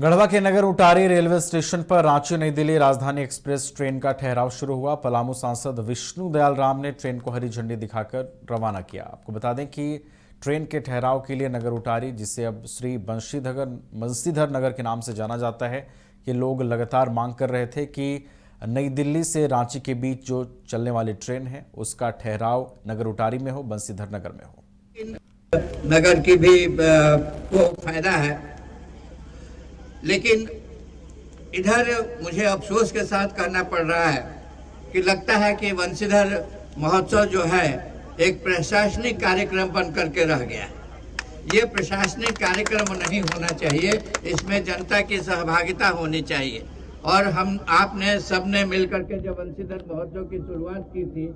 गढ़वा के नगर Utari railway station पर रांची नई दिल्ली राजधानी एक्सप्रेस ट्रेन का ठहराव शुरू हुआ। पलामू सांसद विष्णु दयाल राम ने ट्रेन को हरी झंडी दिखाकर रवाना किया। आपको बता दें कि ट्रेन के ठहराव के लिए नगर उटारी, जिसे अब श्री बंशीधर नगर के नाम से जाना जाता है, कि लोग लगातार मांग कर रहे थे कि नई दिल्ली से रांची के बीच जो चलने वाली ट्रेन है उसका ठहराव नगर उटारी में हो, बंशीधर नगर में हो। नगर की भी को फायदा है, लेकिन इधर मुझे अफसोस के साथ कहना पड़ रहा है कि लगता है कि बंशीधर महोत्सव जो है एक प्रशासनिक कार्यक्रम बन करके रह गया है। ये प्रशासनिक कार्यक्रम नहीं होना चाहिए, इसमें जनता की सहभागिता होनी चाहिए। और हम आपने सबने मिलकर के जब बंशीधर महोत्सव की शुरुआत की थी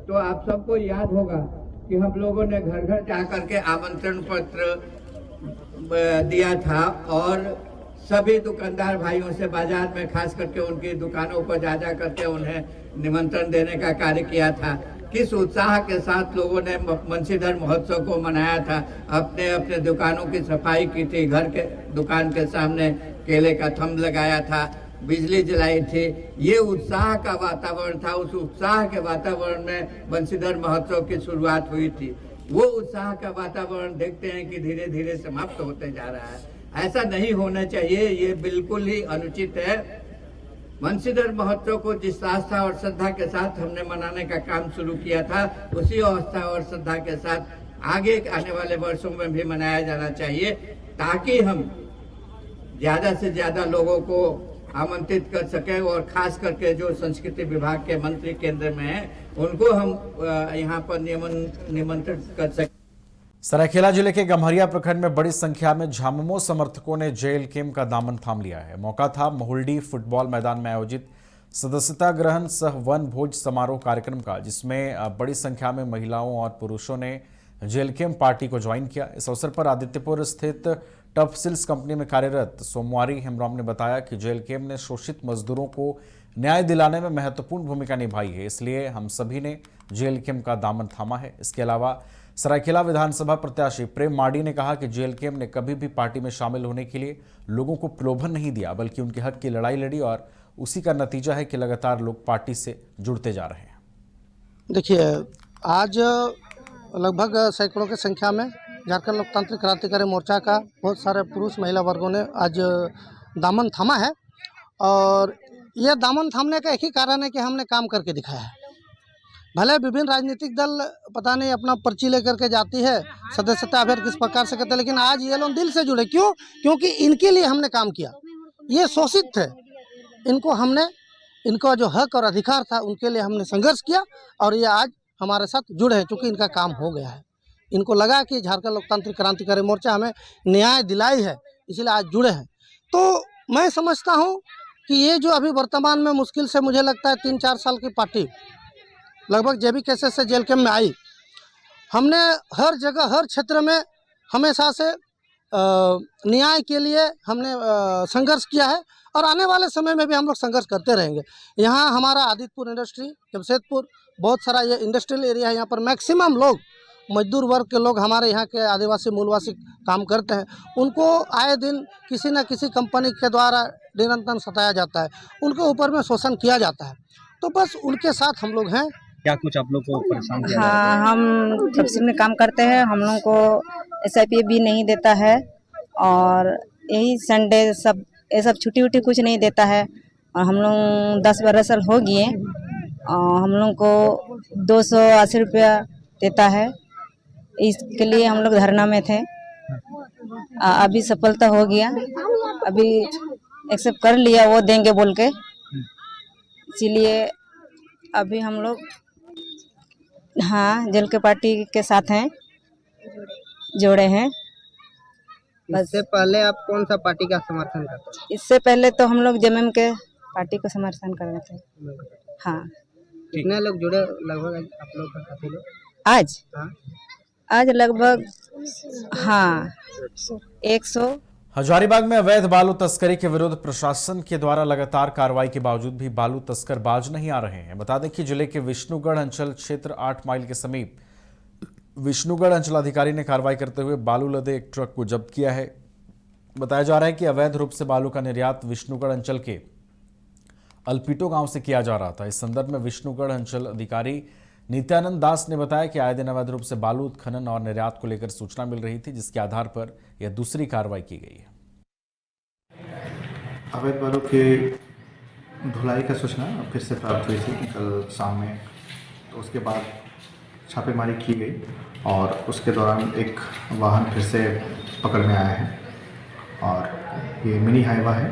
तो आप सबको याद होगा कि हम लोगों ने घर घर जा करके आमंत्रण पत्र दिया था और सभी दुकानदार भाइयों से बाजार में खास करके उनकी दुकानों पर जा करके उन्हें निमंत्रण देने का कार्य किया था। किस उत्साह के साथ लोगों ने बंशीधर महोत्सव को मनाया था, अपने अपने दुकानों की सफाई की थी, घर के दुकान के सामने केले का थंब लगाया था, बिजली जलाई थी। ये उत्साह का वातावरण था। उस उत्साह के वातावरण में बंशीधर महोत्सव की शुरुआत हुई थी। वो उत्साह का वातावरण देखते हैं कि धीरे धीरे समाप्त होते जा रहा है। ऐसा नहीं होना चाहिए, ये बिल्कुल ही अनुचित है। बंशीधर महोत्सव को जिस आस्था और श्रद्धा के साथ हमने मनाने का काम शुरू किया था, उसी आस्था और श्रद्धा के साथ आगे आने वाले वर्षों में भी मनाया जाना चाहिए, ताकि हम ज्यादा से ज्यादा लोगों को आमंत्रित कर सके और खास करके जो संस्कृति विभाग के मंत्री केंद्र में हैं उनको हम यहाँ पर निमंत्रित कर सके। सरायकेला जिले के गम्हरिया प्रखंड में बड़ी संख्या में झामुमो समर्थकों ने जेएलकेम का दामन थाम लिया है। मौका था मोहुल्डी फुटबॉल मैदान में आयोजित सदस्यता ग्रहण सह वन भोज समारोह कार्यक्रम का, जिसमें बड़ी संख्या में महिलाओं और पुरुषों ने जेएलकेम पार्टी को ज्वाइन किया। इस अवसर पर आदित्यपुर स्थित टफ सिल्स कंपनी में कार्यरत सोमवारी हेम्ब्रॉम ने बताया कि जेएलकेम ने शोषित मजदूरों को न्याय दिलाने में महत्वपूर्ण भूमिका निभाई है, इसलिए हम सभी ने जेएलकेम का दामन थामा है। इसके अलावा सरायकेला विधानसभा प्रत्याशी प्रेम मार्डी ने कहा कि जेएलकेम ने कभी भी पार्टी में शामिल होने के लिए लोगों को प्रलोभन नहीं दिया, बल्कि उनके हक की लड़ाई लड़ी और उसी का नतीजा है कि लगातार लोग पार्टी से जुड़ते जा रहे हैं। देखिए, आज लगभग सैकड़ों की संख्या में झारखंड लोकतांत्रिक क्रांतिकारी मोर्चा का बहुत सारे पुरुष महिला वर्गों ने आज दामन थामा है। और यह दामन थामने का एक ही कारण है कि हमने काम करके दिखाया है। भले विभिन्न राजनीतिक दल पता नहीं अपना पर्ची लेकर के जाती है, सदस्यता अभियान किस प्रकार से करते हैं, लेकिन आज ये लोग दिल से जुड़े। क्यों? क्योंकि इनके लिए हमने काम किया। ये शोषित थे, इनको हमने, इनका जो हक और अधिकार था उनके लिए हमने संघर्ष किया और ये आज हमारे साथ जुड़े हैं। चूँकि इनका काम हो गया है, इनको लगा कि झारखंड लोकतांत्रिक क्रांतिकारी मोर्चा हमें न्याय दिलाई है, इसलिए आज जुड़े हैं। तो मैं समझता हूँ कि ये जो अभी वर्तमान में मुश्किल से मुझे लगता है 3-4 साल की पार्टी लगभग जेबी केसेस से जेएलकेम में आई, हमने हर जगह हर क्षेत्र में हमेशा से न्याय के लिए हमने संघर्ष किया है और आने वाले समय में भी हम लोग संघर्ष करते रहेंगे। यहाँ हमारा आदित्यपुर इंडस्ट्री, जमशेदपुर, बहुत सारा ये इंडस्ट्रियल एरिया है। यहाँ पर मैक्सिमम लोग मजदूर वर्ग के लोग हमारे यहाँ के आदिवासी मूलवासी काम करते हैं। उनको आए दिन किसी न किसी कंपनी के द्वारा निरंतर सताया जाता है, उनके ऊपर में शोषण किया जाता है। तो बस उनके साथ हम लोग हैं। क्या कुछ आप लोग को परेशान किया? हाँ, हम तहसील में काम करते हैं, हम लोगों को SIP भी नहीं देता है और यही संडे सब ये सब छुट्टी उट्टी कुछ नहीं देता है। और हम लोग 10-12 साल हो गए और हम लोग को 280 रुपया देता है। इसके लिए हम लोग धरना में थे। अभी सफलता हो गया, अभी एक्सेप्ट कर लिया, वो देंगे बोल के, इसीलिए अभी हम लोग हाँ जेल के पार्टी के साथ हैं, जोड़े हैं। इससे पहले आप कौन सा पार्टी का समर्थन करते थे? इससे पहले तो हम लोग जेएमएम के पार्टी को समर्थन कर रहे थे। हाँ। कितने लोग जुड़े लगभग आप लोग का साथी लोग? आज हाँ? आज लगभग हाँ 100। हजारीबाग में अवैध बालू तस्करी के विरुद्ध प्रशासन के द्वारा लगातार कार्रवाई के बावजूद भी बालू तस्कर बाज नहीं आ रहे हैं। बता दें कि जिले के विष्णुगढ़ अंचल क्षेत्र 8 माइल के समीप विष्णुगढ़ अंचलाधिकारी ने कार्रवाई करते हुए बालू लदे एक ट्रक को जब्त किया है। बताया जा रहा है कि अवैध रूप से बालू का निर्यात विष्णुगढ़ अंचल के अल्पीटो गांव से किया जा रहा था। इस संदर्भ में विष्णुगढ़ अंचल अधिकारी नित्यानंद दास ने बताया कि आए दिन अवैध रूप से बालू उत्खनन और निर्यात को लेकर सूचना मिल रही थी, जिसके आधार पर यह दूसरी कार्रवाई की गई है। अवैध बालू के धुलाई का सूचना फिर से प्राप्त हुई थी कल शाम में, तो उसके बाद छापेमारी की गई और उसके दौरान एक वाहन फिर से पकड़ में आया है और ये मिनी हाईवा है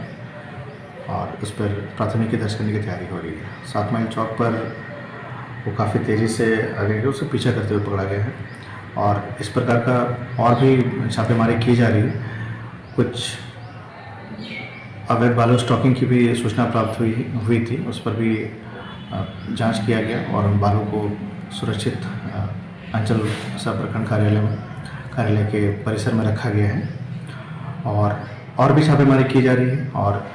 और उस पर प्राथमिकी दर्ज करने की तैयारी हो रही है। 7 माइल चौक पर वो काफ़ी तेज़ी से आगे गए, उससे पीछा करते हुए पकड़ा गया है और इस प्रकार का और भी छापेमारी की जा रही है। कुछ अवैध बालू स्टॉकिंग की भी सूचना प्राप्त हुई थी, उस पर भी जांच किया गया और उन बालू को सुरक्षित अंचल सब प्रखंड कार्यालय के परिसर में रखा गया है और भी छापेमारी की जा रही है। और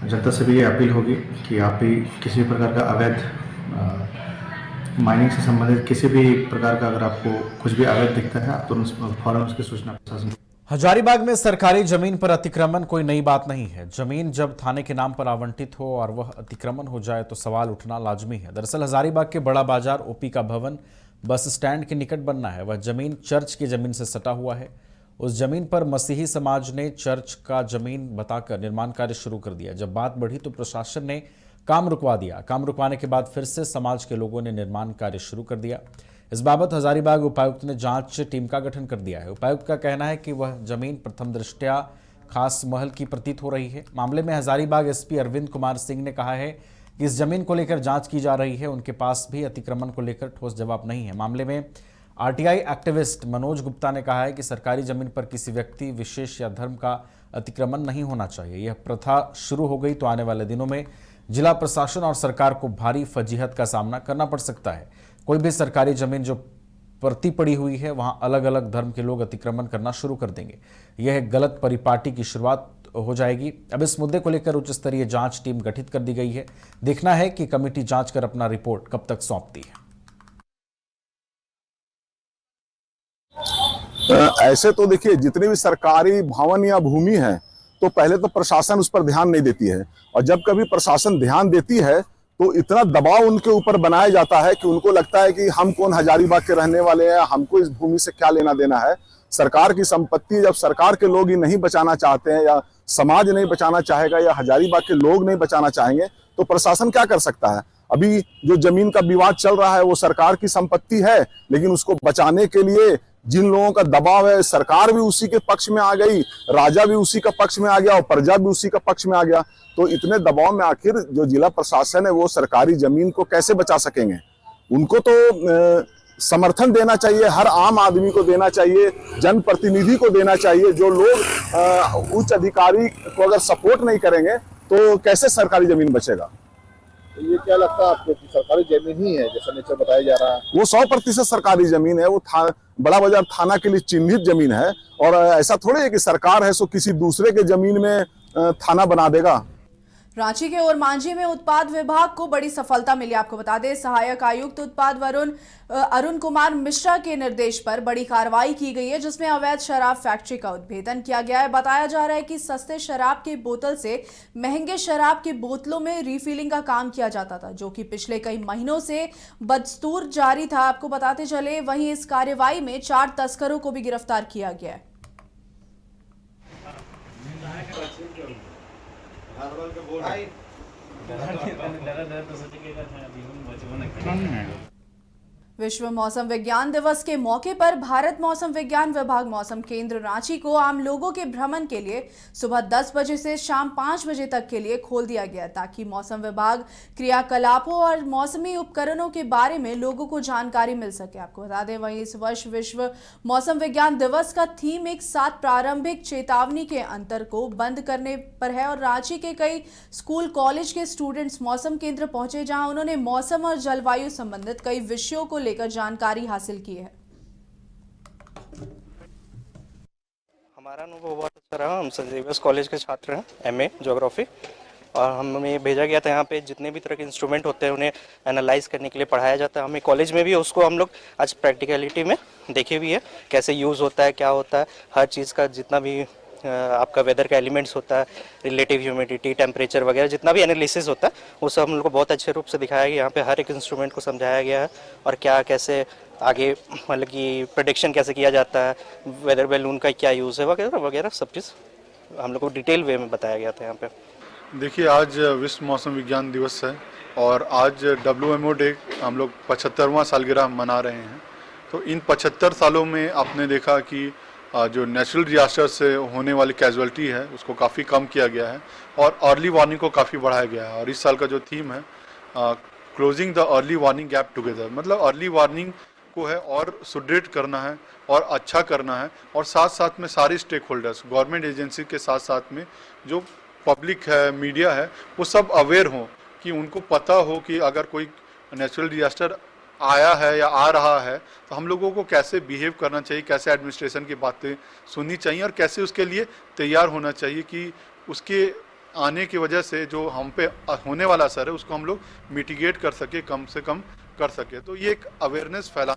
जनता से भी ये अपील होगी कि आप भी किसी भी प्रकार का अवैध माइनिंग से संबंधित किसी भी प्रकार का अगर आपको कुछ भी अवैध दिखता है, आप तुरंत फौरन उसकी सूचना प्रशासन। हजारीबाग में सरकारी जमीन पर अतिक्रमण कोई नई बात नहीं है। जमीन जब थाने के नाम पर आवंटित हो और वह अतिक्रमण हो जाए तो सवाल उठना लाजमी है। दरअसल हजारीबाग के बड़ा बाजार ओपी का भवन बस स्टैंड के निकट बनना है। वह जमीन चर्च की जमीन से सटा हुआ है। उस जमीन पर मसीही समाज ने चर्च का जमीन बताकर निर्माण कार्य शुरू कर दिया। जब बात बढ़ी तो प्रशासन ने काम रुकवा दिया। काम रुकवाने के बाद फिर से समाज के लोगों ने निर्माण कार्य शुरू कर दिया। इस बाबत हजारीबाग उपायुक्त ने जांच टीम का गठन कर दिया है। उपायुक्त का कहना है कि वह जमीन प्रथम दृष्टया खास महल की प्रतीत हो रही है। मामले में हजारीबाग एसपी अरविंद कुमार सिंह ने कहा है कि इस जमीन को लेकर जांच की जा रही है। उनके पास भी अतिक्रमण को लेकर ठोस जवाब नहीं है। मामले में आरटीआई एक्टिविस्ट मनोज गुप्ता ने कहा है कि सरकारी जमीन पर किसी व्यक्ति विशेष या धर्म का अतिक्रमण नहीं होना चाहिए। यह प्रथा शुरू हो गई तो आने वाले दिनों में जिला प्रशासन और सरकार को भारी फजीहत का सामना करना पड़ सकता है। कोई भी सरकारी जमीन जो परती पड़ी हुई है वहां अलग अलग धर्म के लोग अतिक्रमण करना शुरू कर देंगे। यह एक गलत परिपाटी की शुरुआत हो जाएगी। अब इस मुद्दे को लेकर उच्च स्तरीय जांच टीम गठित कर दी गई है। देखना है कि कमेटी जांच कर अपना रिपोर्ट कब तक सौंपती है। ऐसे तो देखिए, जितने भी सरकारी भवन या भूमि है तो पहले तो प्रशासन उस पर ध्यान नहीं देती है, और जब कभी प्रशासन ध्यान देती है तो इतना दबाव उनके ऊपर बनाया जाता है कि उनको लगता है कि हम कौन हजारीबाग के रहने वाले हैं, हमको इस भूमि से क्या लेना देना है। सरकार की संपत्ति जब सरकार के लोग ही नहीं बचाना चाहते हैं, या समाज नहीं बचाना चाहेगा, या हजारीबाग के लोग नहीं बचाना चाहेंगे, तो प्रशासन क्या कर सकता है। अभी जो जमीन का विवाद चल रहा है वो सरकार की संपत्ति है, लेकिन उसको बचाने के लिए जिन लोगों का दबाव है, सरकार भी उसी के पक्ष में आ गई, राजा भी उसी का पक्ष में आ गया और प्रजा भी उसी का पक्ष में आ गया। तो इतने दबाव में आखिर जो जिला प्रशासन है वो सरकारी जमीन को कैसे बचा सकेंगे। उनको तो समर्थन देना चाहिए, हर आम आदमी को देना चाहिए, जनप्रतिनिधि को देना चाहिए। जो लोग उच्च अधिकारी को अगर सपोर्ट नहीं करेंगे तो कैसे सरकारी जमीन बचेगा। तो ये क्या लगता है आपको कि सरकारी जमीन ही है जैसा नीचे बताया जा रहा है? वो 100% सरकारी जमीन है। वो बड़ा बाजार थाना के लिए चिन्हित जमीन है, और ऐसा थोड़ी है कि सरकार है सो किसी दूसरे के जमीन में थाना बना देगा। रांची के ओरमांझी में उत्पाद विभाग को बड़ी सफलता मिली। आपको बता दें, सहायक आयुक्त उत्पाद अरुण कुमार मिश्रा के निर्देश पर बड़ी कार्रवाई की गई है, जिसमें अवैध शराब फैक्ट्री का उद्भेदन किया गया है। बताया जा रहा है कि सस्ते शराब की बोतल से महंगे शराब की बोतलों में रिफिलिंग का काम किया जाता था, जो कि पिछले कई महीनों से बदस्तूर जारी था। आपको बताते चले, वहीं इस कार्रवाई में 4 तस्करों को भी गिरफ्तार किया गया है। विश्व मौसम विज्ञान दिवस के मौके पर भारत मौसम विज्ञान विभाग मौसम केंद्र रांची को आम लोगों के भ्रमण के लिए सुबह 10 बजे से शाम 5 बजे तक के लिए खोल दिया गया, ताकि मौसम विभाग क्रियाकलापों और मौसमी उपकरणों के बारे में लोगों को जानकारी मिल सके। आपको बता दें, वहीं इस वर्ष विश्व मौसम विज्ञान दिवस का थीम एक साथ प्रारंभिक चेतावनी के अंतर को बंद करने पर है, और रांची के कई स्कूल कॉलेज के स्टूडेंट्स मौसम केंद्र पहुंचे, जहां उन्होंने मौसम और जलवायु संबंधित कई विषयों को लेकर जानकारी हासिल की है। हमारा अनुभव बहुत अच्छा रहा। हम सेंट जेवियर्स कॉलेज के छात्र हैं, एमए ज्योग्राफी, और हमें भेजा गया था यहाँ पे जितने भी तरह के इंस्ट्रूमेंट होते हैं उन्हें एनालाइज करने के लिए पढ़ाया जाता है। हमें कॉलेज में भी उसको हम लोग आज प्रैक्टिकलिटी में देखे भी है, कैसे यूज़ होता है, क्या होता है, हर चीज़ का जितना भी आपका वेदर का एलिमेंट्स होता है, रिलेटिव ह्यूमिडिटी, टेम्परेचर वगैरह जितना भी एनालिसिस होता है वो सब हम लोग को बहुत अच्छे रूप से दिखाया गया। यहाँ पे हर एक इंस्ट्रूमेंट को समझाया गया है और क्या कैसे आगे मतलब कि प्रेडिक्शन कैसे किया जाता है, वेदर बैलून का क्या यूज़ है वगैरह वगैरह सब चीज़ हम लोग को डिटेल वे में बताया गया था यहाँ पे। देखिए, आज विश्व मौसम विज्ञान दिवस है और आज WMO डे हम लोग 75वां सालगिरह मना रहे हैं। तो इन 75 सालों में आपने देखा कि जो नेचुरल डिजास्टर से होने वाली कैजुअलिटी है उसको काफ़ी कम किया गया है और अर्ली वार्निंग को काफ़ी बढ़ाया गया है। और इस साल का जो थीम है closing the early warning gap together, मतलब अर्ली वार्निंग को है और सुदृढ़ करना है और अच्छा करना है और साथ साथ में सारे स्टेक होल्डर्स, गवर्नमेंट एजेंसी के साथ साथ में जो पब्लिक है, मीडिया है, वो सब अवेयर हों कि उनको पता हो कि अगर कोई नेचुरल डिजास्टर आया है या आ रहा है तो हम लोगों को कैसे बिहेव करना चाहिए, कैसे एडमिनिस्ट्रेशन की बातें सुननी चाहिए और कैसे उसके लिए तैयार होना चाहिए कि उसके आने की वजह से जो हम पे होने वाला असर है उसको हम लोग मिटिगेट कर सके, कम से कम कर सके। तो ये एक अवेयरनेस फैला।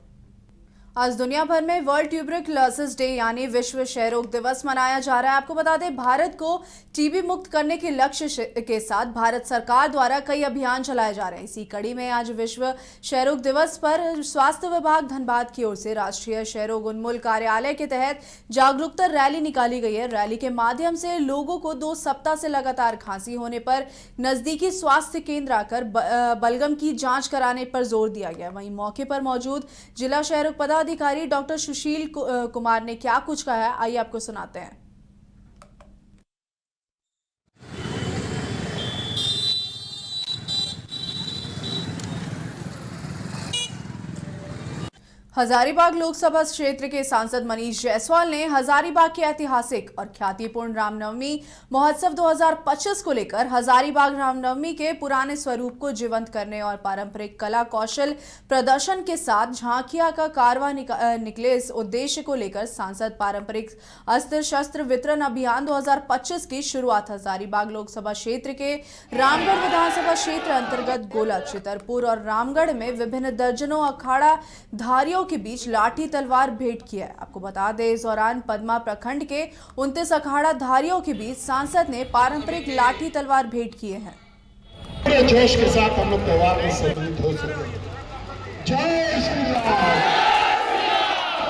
आज दुनिया भर में वर्ल्ड ट्यूबरक्लोसिस डे यानी विश्व क्षय रोग दिवस मनाया जा रहा है। आपको बता दें, भारत को टीबी मुक्त करने के लक्ष्य के साथ भारत सरकार द्वारा कई अभियान चलाए जा रहे हैं। इसी कड़ी में आज विश्व क्षय रोग दिवस पर स्वास्थ्य विभाग धनबाद की ओर से राष्ट्रीय क्षय रोग उन्मूलन कार्यालय के तहत जागरूकता रैली निकाली गई है। रैली के माध्यम से लोगों को 2 सप्ताह से लगातार खांसी होने पर नजदीकी स्वास्थ्य केंद्र आकर बलगम की जाँच कराने पर जोर दिया गया। वहीं मौके पर मौजूद जिला क्षय रोग अधिकारी डॉक्टर सुशील कुमार ने क्या कुछ कहा है, आइए आपको सुनाते हैं। हजारीबाग लोकसभा क्षेत्र के सांसद मनीष जायसवाल ने हजारीबाग के ऐतिहासिक और ख्यातिपूर्ण रामनवमी महोत्सव 2025 को लेकर हजारीबाग रामनवमी के पुराने स्वरूप को जीवंत करने और पारंपरिक कला कौशल प्रदर्शन के साथ झांकियां का कारवां निकले इस उद्देश्य को लेकर सांसद पारंपरिक अस्त्र शस्त्र वितरण अभियान 2025 की शुरुआत हजारीबाग लोकसभा क्षेत्र के रामगढ़ विधानसभा क्षेत्र अंतर्गत गोला, चितरपुर और रामगढ़ में विभिन्न दर्जनों अखाड़ा धारियों के बीच लाठी तलवार भेंट किया है। आपको बता दें, इस दौरान पद्मा प्रखंड के 29 अखाड़ा धारियों के बीच सांसद ने पारंपरिक लाठी तलवार भेंट किए हैं। जोश के साथ हम लोग त्योहार में सम्मिलित हो सके। जय श्री राम,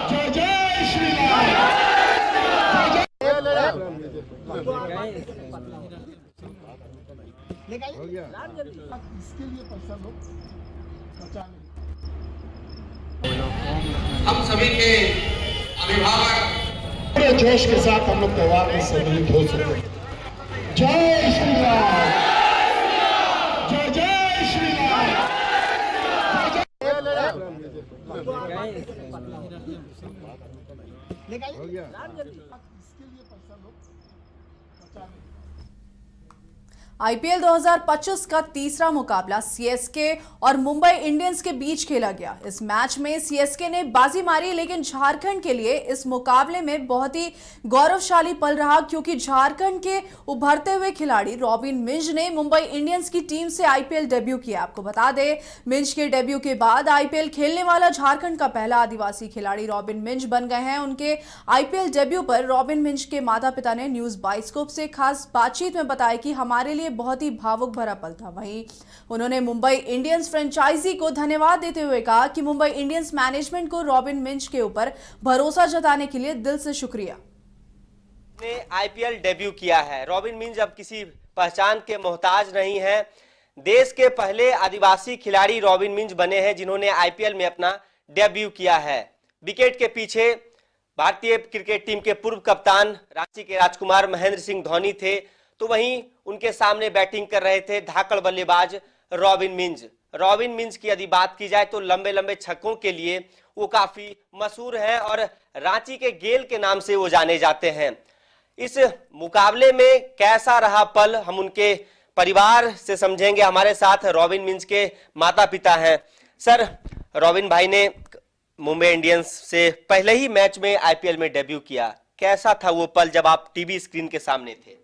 जय जय श्री राम। इसके लिए पैसा लोग बचा नहीं। हम सभी के अभिभावक बड़े जोश के साथ हम लोग त्योहार में सम्मिलित हो सके। जय श्री राम, जय जय श्री राम। आईपीएल 2025 का तीसरा मुकाबला सीएसके और मुंबई इंडियंस के बीच खेला गया। इस मैच में सीएसके ने बाजी मारी, लेकिन झारखंड के लिए इस मुकाबले में बहुत ही गौरवशाली पल रहा, क्योंकि झारखंड के उभरते हुए खिलाड़ी रॉबिन मिंज ने मुंबई इंडियंस की टीम से आईपीएल डेब्यू किया। आपको बता दें, मिंज के डेब्यू के बाद आईपीएल खेलने वाला झारखंड का पहला आदिवासी खिलाड़ी रॉबिन मिंज बन गए हैं। उनके आईपीएल डेब्यू पर रॉबिन मिंज के माता पिता ने न्यूज बाइस्कोप से खास बातचीत में बताया कि हमारे लिए बहुत ही भावुक भरा पल था। वहीं उन्होंने मुंबई इंडियंस फ्रेंचाइजी को धन्यवाद देते हुए कहा कि मुंबई इंडियंस मैनेजमेंट को रॉबिन मिंज के ऊपर भरोसा जताने के लिए दिल से शुक्रिया। ने आईपीएल डेब्यू किया है। रॉबिन मिंज अब किसी पहचान के मोहताज नहीं है। देश के पहले आदिवासी खिलाड़ी रॉबिन मिंज बने हैं जिन्होंने आईपीएल में अपना डेब्यू किया है। विकेट के पीछे भारतीय क्रिकेट टीम के पूर्व कप्तान रांची के राजकुमार महेंद्र सिंह धोनी थे, तो वहीं उनके सामने बैटिंग कर रहे थे धाकड़ बल्लेबाज रॉबिन मिंज। रॉबिन मिंज की यदि बात की जाए तो लंबे लंबे छक्कों के लिए वो काफी मशहूर हैं और रांची के गेल के नाम से वो जाने जाते हैं। इस मुकाबले में कैसा रहा पल, हम उनके परिवार से समझेंगे। हमारे साथ रॉबिन मिंज के माता पिता हैं। सर, रॉबिन भाई ने मुंबई इंडियंस से पहले ही मैच में आईपीएल में डेब्यू किया, कैसा था वो पल जब आप टीवी स्क्रीन के सामने थे?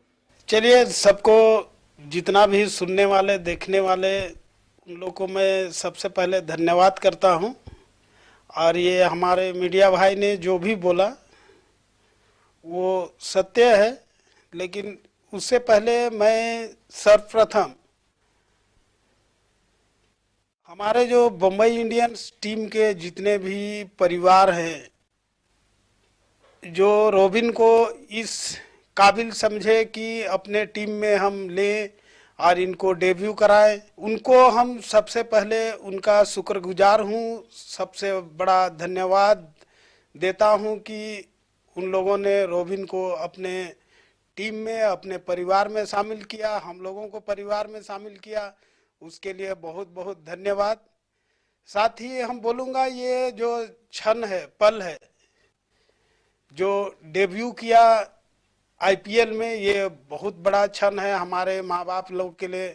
चलिए, सबको, जितना भी सुनने वाले देखने वाले, उन लोगों को मैं सबसे पहले धन्यवाद करता हूं। और ये हमारे मीडिया भाई ने जो भी बोला वो सत्य है, लेकिन उससे पहले मैं सर्वप्रथम हमारे जो बम्बई इंडियंस टीम के जितने भी परिवार हैं जो रॉबिन को इस काबिल समझे कि अपने टीम में हम लें और इनको डेब्यू कराएं, उनको हम सबसे पहले उनका शुक्रगुजार हूं। सबसे बड़ा धन्यवाद देता हूं कि उन लोगों ने रॉबिन को अपने टीम में, अपने परिवार में शामिल किया, हम लोगों को परिवार में शामिल किया, उसके लिए बहुत बहुत धन्यवाद। साथ ही हम बोलूँगा ये जो क्षण है, पल है, जो डेब्यू किया आईपीएल में, ये बहुत बड़ा क्षण है हमारे माँ बाप लोग के लिए,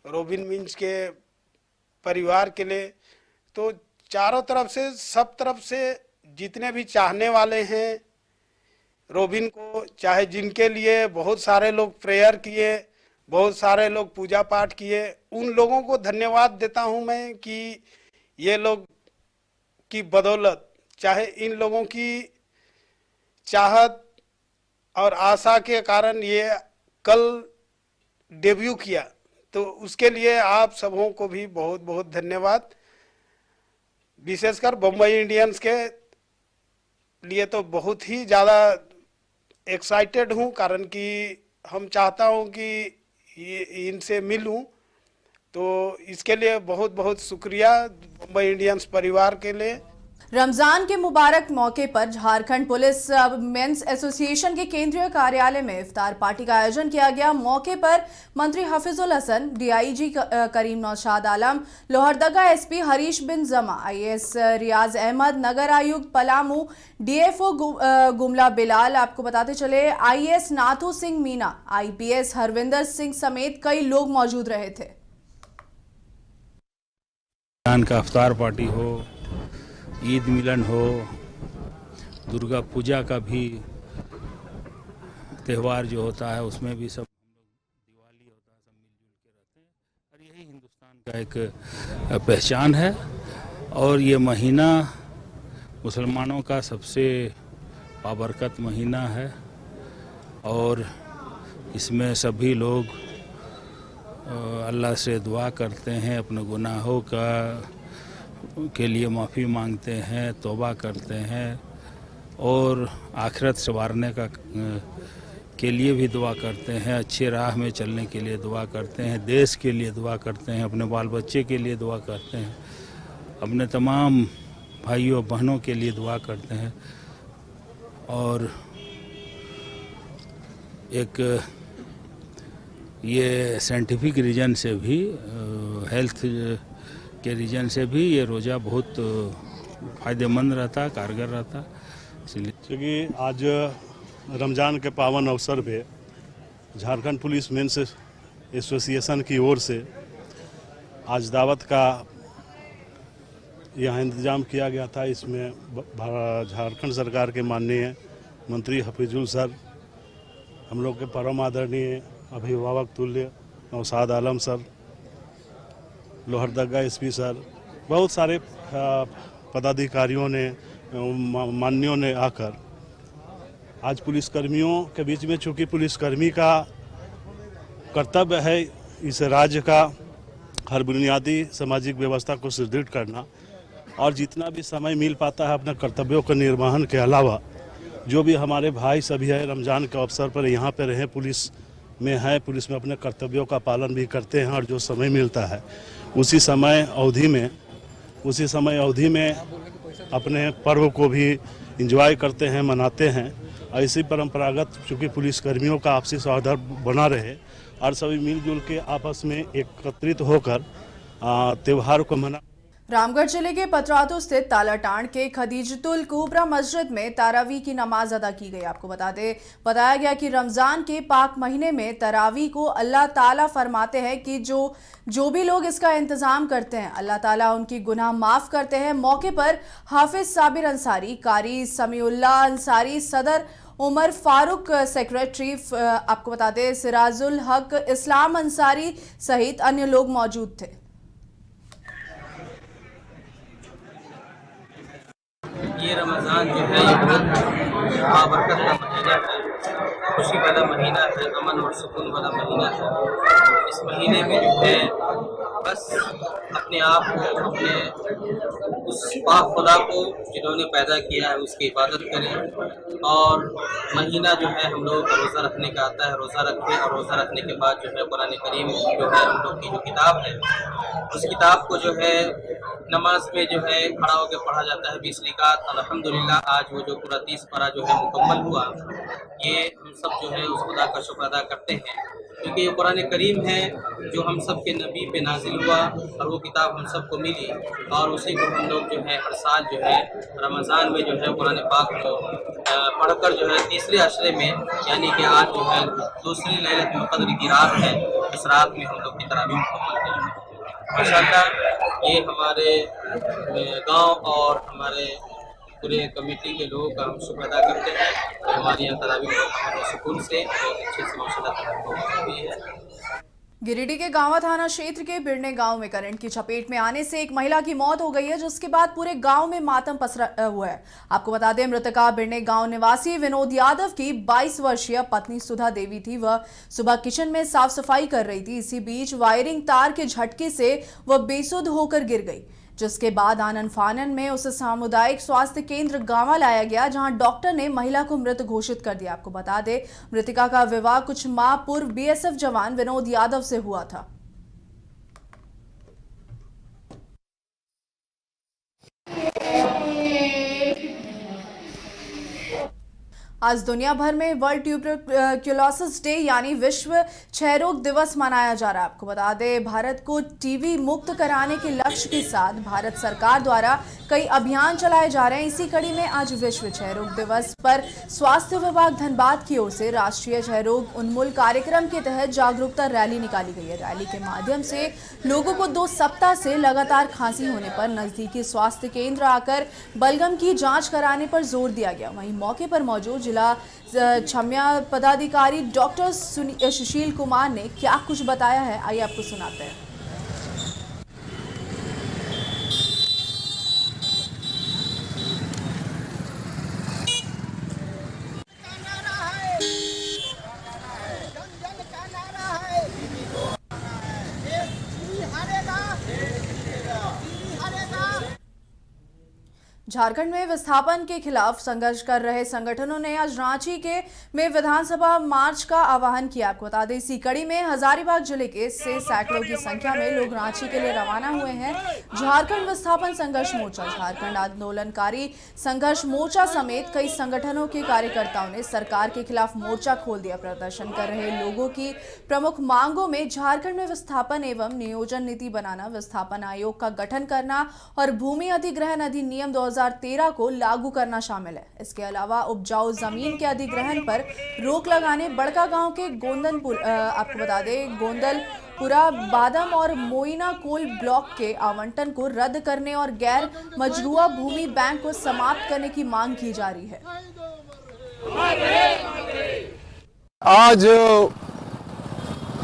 रॉबिन मिंज के परिवार के लिए। तो चारों तरफ से, सब तरफ से जितने भी चाहने वाले हैं रॉबिन को, चाहे जिनके लिए बहुत सारे लोग प्रेयर किए, बहुत सारे लोग पूजा पाठ किए, उन लोगों को धन्यवाद देता हूं मैं कि ये लोग की बदौलत, चाहे इन लोगों की चाहत और आशा के कारण ये कल डेब्यू किया, तो उसके लिए आप सबों को भी बहुत बहुत धन्यवाद। विशेषकर बम्बई इंडियंस के लिए तो बहुत ही ज़्यादा एक्साइटेड हूँ, कारण कि हम चाहता हूँ कि इनसे मिलूं, तो इसके लिए बहुत बहुत शुक्रिया मुंबई इंडियंस परिवार के लिए। रमजान के मुबारक मौके पर झारखंड पुलिस मेंस एसोसिएशन के केंद्रीय कार्यालय में इफ्तार पार्टी का आयोजन किया गया। मौके पर मंत्री हफीजुल हसन, डीआईजी करीम नौशाद आलम, लोहरदगा एसपी हरीश बिन जमा, आईएएस रियाज अहमद, नगर आयुक्त पलामू, डीएफओ गुमला बिलाल, आपको बताते चले आईएएस नाथू सिंह मीना, आईपीएस हरविंदर सिंह समेत कई लोग मौजूद रहे थे। का इफ्तार पार्टी हो, ईद मिलन हो, दुर्गा पूजा का भी त्यौहार जो होता है उसमें भी सब दिवाली होता है, सब मिलजुल के रहते हैं और यही हिंदुस्तान का एक पहचान है। और ये महीना मुसलमानों का सबसे बाबरकत महीना है और इसमें सभी लोग अल्लाह से दुआ करते हैं, अपने गुनाहों के लिए माफ़ी मांगते हैं, तौबा करते हैं और आखिरत संवारने के लिए भी दुआ करते हैं, अच्छे राह में चलने के लिए दुआ करते हैं, देश के लिए दुआ करते हैं, अपने बाल बच्चे के लिए दुआ करते हैं, अपने तमाम भाइयों बहनों के लिए दुआ करते हैं। और एक ये साइंटिफिक रीजन से भी, हेल्थ के रीजन से भी ये रोज़ा बहुत फ़ायदेमंद रहता, कारगर रहता। इसलिए क्योंकि आज रमज़ान के पावन अवसर पे झारखंड पुलिस मेंस एसोसिएशन की ओर से आज दावत का यहाँ इंतज़ाम किया गया था। इसमें झारखंड सरकार के माननीय मंत्री हफीजुल सर, हम लोग के परम आदरणीय अभिभावक तुल्य Naushad Alam sir, Lohardaga SP sir, बहुत सारे पदाधिकारियों ने, माननीयों ने आकर आज पुलिसकर्मियों के बीच में, चूँकि पुलिसकर्मी का कर्तव्य है इस राज्य का हर बुनियादी सामाजिक व्यवस्था को सुदृढ़ करना, और जितना भी समय मिल पाता है अपने कर्तव्यों के निर्वहन के अलावा, जो भी हमारे भाई सभी है रमज़ान के अवसर पर यहाँ पे रहे, पुलिस में है, पुलिस में अपने कर्तव्यों का पालन भी करते हैं और जो समय मिलता है उसी समय अवधि में अपने पर्व को भी एंजॉय करते हैं, मनाते हैं। ऐसी परंपरागत चूँकि पुलिसकर्मियों का आपसी सौहार्द बना रहे और सभी मिलजुल के आपस में एकत्रित होकर त्यौहार को मना। रामगढ़ जिले के पतरातू स्थित तालाटांड के खदीजतुल कुबरा मस्जिद में तरावी की नमाज अदा की गई। आपको बताया गया कि रमज़ान के पाक महीने में तरावी को अल्लाह ताला फरमाते हैं कि जो भी लोग इसका इंतज़ाम करते हैं अल्लाह ताला उनकी गुनाह माफ़ करते हैं। मौके पर हाफिज साबिर अंसारी, कारी समीउल्ला अंसारी, सदर उमर फारूक, सेक्रेटरी आपको बता दें सिराजुल हक इस्लाम अंसारी सहित अन्य लोग मौजूद थे। ये रमज़ान जो है ये बहुत बरकत का महीना है, खुशी वाला महीना है, अमन और सुकून वाला महीना है। इस महीने में जो है बस अपने आप को, अपने उस पाक खुदा को जिन्होंने पैदा किया है उसकी इबादत करें। और महीना जो है हम लोगों का रोज़ा रखने का आता है, रोज़ा रखें और रोज़ा रखने के बाद जो है कुरान करीम जो है हम लोग की जो किताब है उस किताब को जो है नमाज में जो है खड़ा होकर पढ़ा जाता है 20 रकात। अल्हम्दुलिल्लाह आज वो जो पूरा 30 पारा जो है मुकम्मल हुआ। ये हम सब जो है उस खुदा का शुक्र अदा करते हैं क्योंकि ये कुरान करीम है जो हम सब के नबी पे नाजिल हुआ और वो किताब हम सबको मिली और उसी को हम लोग जो है हर साल जो है रमज़ान में जो है कुरान पाक को पढ़कर जो है तीसरे अशरे में यानी कि आज जो है दूसरी लैलतुल क़द्र की रात है, इस रात में हम लोग की तरावीह मुकम्मल करेंगे माशाअल्लाह। ये हमारे गांव और हमारे पूरे कमेटी के लोगों का हम शुक्र अदा करते हैं तो हमारे यहाँ तरावीह हमारे सुकून से बहुत अच्छे से माशाअल्लाह हुई है। गिरिडीह के गांवा थाना क्षेत्र के बिरने गांव में करंट की चपेट में आने से एक महिला की मौत हो गई है, जिसके बाद पूरे गांव में मातम पसरा हुआ है। आपको बता दें, मृतका बिरने गांव निवासी विनोद यादव की 22 वर्षीय पत्नी सुधा देवी थी। वह सुबह किचन में साफ सफाई कर रही थी। इसी बीच वायरिंग तार के झटके से वह बेसुध होकर गिर गई, जिसके बाद आनन फानन में उसे सामुदायिक स्वास्थ्य केंद्र गांवा लाया गया, जहां डॉक्टर ने महिला को मृत घोषित कर दिया। आपको बता दें, मृतिका का विवाह कुछ माह पूर्व बीएसएफ जवान विनोद यादव से हुआ था। आज दुनिया भर में वर्ल्ड ट्यूबरक्लोसिस डे यानी विश्व क्षयरोग दिवस मनाया जा रहा है। आपको बता दें, भारत को टीबी मुक्त कराने के लक्ष्य के साथ भारत सरकार द्वारा कई अभियान चलाए जा रहे हैं। इसी कड़ी में आज विश्व क्षयरोग दिवस पर स्वास्थ्य विभाग धनबाद की ओर से राष्ट्रीय क्षयरोग उन्मूलन कार्यक्रम के तहत जागरूकता रैली निकाली गई है। रैली के माध्यम से लोगों को 2 सप्ताह से लगातार खांसी होने पर नजदीकी स्वास्थ्य केंद्र आकर बलगम की जांच कराने पर जोर दिया गया। वहीं मौके पर मौजूद जिला क्षम्या पदाधिकारी डॉक्टर सुशील कुमार ने क्या कुछ बताया है, आइए आपको सुनाते हैं। झारखंड में विस्थापन के खिलाफ संघर्ष कर रहे संगठनों ने आज रांची में विधानसभा मार्च का आह्वान किया। आपको बता दें, इसी कड़ी में हजारीबाग जिले के से सैकड़ों की संख्या में लोग रांची के लिए रवाना हुए हैं। झारखंड विस्थापन संघर्ष मोर्चा, झारखंड आंदोलनकारी संघर्ष मोर्चा समेत कई संगठनों के कार्यकर्ताओं ने सरकार के खिलाफ मोर्चा खोल दिया। प्रदर्शन कर रहे लोगों की प्रमुख मांगों में झारखंड में विस्थापन एवं नियोजन नीति बनाना, विस्थापन आयोग का गठन करना और भूमि अधिग्रहण अधिनियम 2013 को लागू करना शामिल है। इसके अलावा उपजाऊ जमीन के अधिग्रहण पर रोक लगाने, बड़का गांव के आपको बता दें गोंदलपुरा बादम और मोइना कोल ब्लॉक के आवंटन को रद्द करने और गैर मजरूआ भूमि बैंक को समाप्त करने की मांग की जा रही है। आज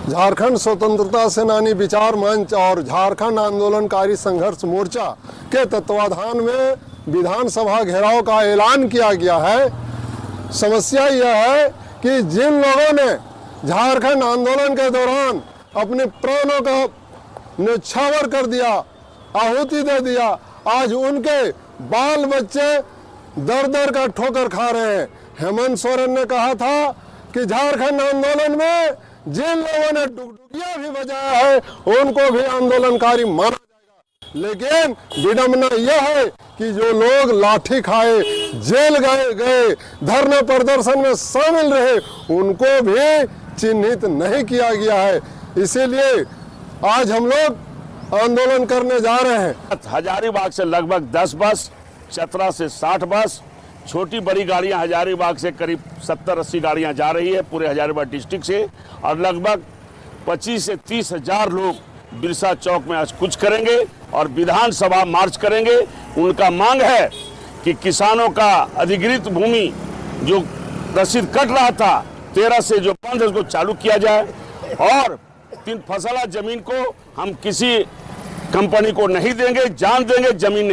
झारखंड स्वतंत्रता सेनानी विचार मंच और झारखंड आंदोलनकारी संघर्ष मोर्चा के तत्वाधान में विधानसभा घेराव का ऐलान किया गया है। समस्या यह है कि जिन लोगों ने झारखंड आंदोलन के दौरान अपने प्राणों का न्यौछावर कर दिया, आहुति दे दिया, आज उनके बाल बच्चे दर दर का ठोकर खा रहे हैं। हेमंत सोरेन ने कहा था कि झारखंड आंदोलन में जिन लोगों ने डुगडुगिया भी बजाया है उनको भी आंदोलनकारी माना जाएगा। लेकिन विडंबना यह है कि जो लोग लाठी खाए, जेल गए, धरने प्रदर्शन में शामिल रहे, उनको भी चिन्हित नहीं किया गया है। इसीलिए आज हम लोग आंदोलन करने जा रहे हैं। हजारीबाग से लगभग 10 बस, चतरा से 60 बस, छोटी बड़ी गाड़ियां हजारीबाग से करीब 70-80 गाड़ियां जा रही है पूरे हजारीबाग डिस्ट्रिक्ट से, और लगभग 25 से 30 हजार लोग बिरसा चौक में आज कुछ करेंगे और विधानसभा मार्च करेंगे। उनका मांग है कि किसानों का अधिग्रहित भूमि जो रसीद कट रहा था 13 से जो बंद है उसको चालू किया जाए, और 3 फसला जमीन को हम किसी कंपनी को नहीं देंगे, जान देंगे, जमीन नहीं